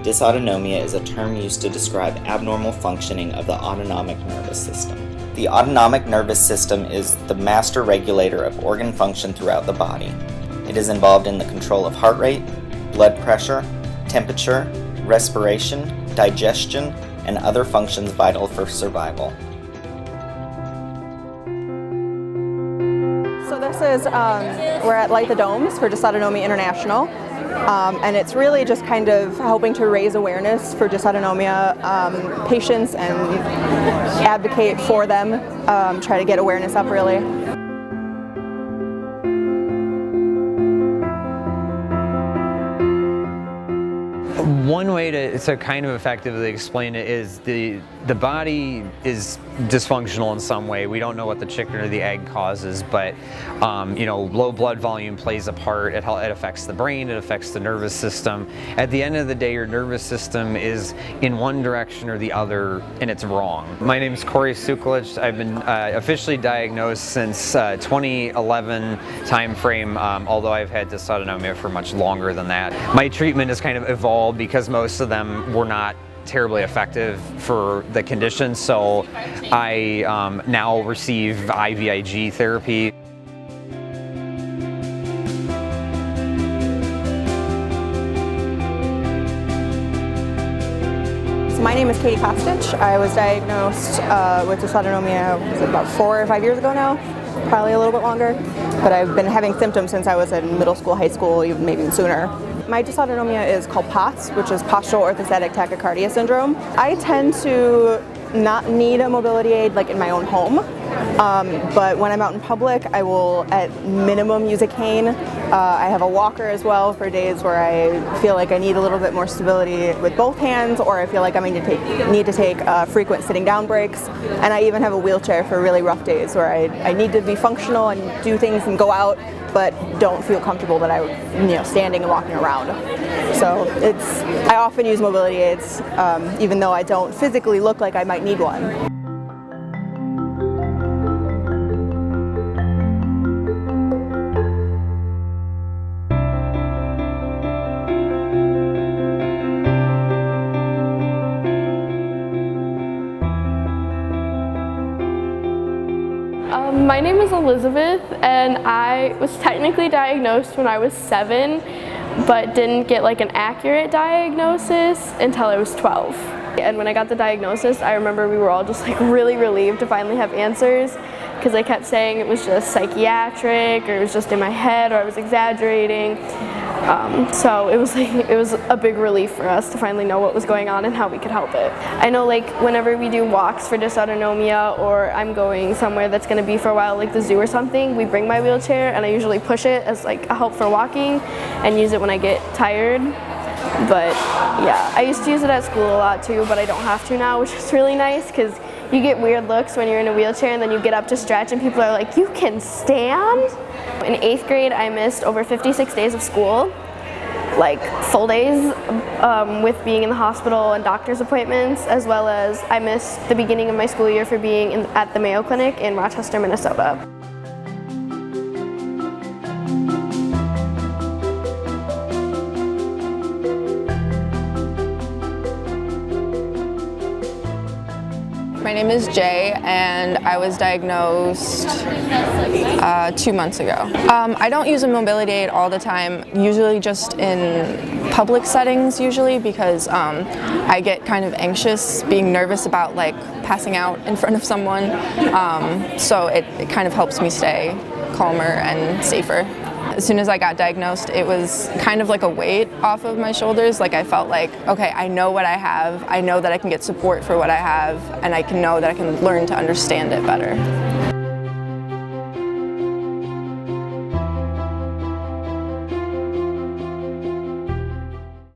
Dysautonomia is a term used to describe abnormal functioning of the autonomic nervous system. The autonomic nervous system is the master regulator of organ function throughout the body. It is involved in the control of heart rate, blood pressure, temperature, respiration, digestion, and other functions vital for survival. So this is, we're at Light the Domes for Dysautonomia International, and it's really just kind of helping to raise awareness for dysautonomia patients and advocate for them, try to get awareness up really. One way to kind of effectively explain it is the body is dysfunctional in some way. We don't know what the chicken or the egg causes, but low blood volume plays a part. It affects the brain, it affects the nervous system. At the end of the day, your nervous system is in one direction or the other, and it's wrong. My name is Corey Suklich. I've been officially diagnosed since 2011 time frame, although I've had dysautonomia for much longer than that. My treatment has kind of evolved because most of them were not terribly effective for the condition, so I now receive IVIG therapy. So my name is Katie Kostich. I was diagnosed with dysautonomia about 4 or 5 years ago now, probably a little bit longer, but I've been having symptoms since I was in middle school, high school, even maybe even sooner. My dysautonomia is called POTS, which is postural orthostatic tachycardia syndrome. I tend to not need a mobility aid like in my own home, but when I'm out in public, I will at minimum use a cane. I have a walker as well for days where I feel like I need a little bit more stability with both hands, or I feel like I need to take frequent sitting down breaks. And I even have a wheelchair for really rough days where I need to be functional and do things and go out, but don't feel comfortable that I, standing and walking around. So I often use mobility aids, even though I don't physically look like I might need one. My name is Elizabeth, and I was technically diagnosed when I was 7, but didn't get an accurate diagnosis until I was 12. And when I got the diagnosis, I remember we were all just really relieved to finally have answers, because they kept saying it was just psychiatric, or it was just in my head, or I was exaggerating. So it was a big relief for us to finally know what was going on and how we could help it. I know whenever we do walks for dysautonomia, or I'm going somewhere that's going to be for a while, like the zoo or something, we bring my wheelchair and I usually push it as a help for walking and use it when I get tired. But yeah, I used to use it at school a lot too, but I don't have to now, which is really nice because you get weird looks when you're in a wheelchair and then you get up to stretch and people are like, "You can stand?" In 8th grade, I missed over 56 days of school, full days, with being in the hospital and doctor's appointments, as well as I missed the beginning of my school year for being at the Mayo Clinic in Rochester, Minnesota. My name is Jay, and I was diagnosed 2 months ago. I don't use a mobility aid all the time, usually just in public settings because I get kind of anxious, being nervous about passing out in front of someone, so it kind of helps me stay calmer and safer. As soon as I got diagnosed, it was kind of like a weight off of my shoulders. I felt okay, I know what I have, I know that I can get support for what I have, and I know that I can learn to understand it better.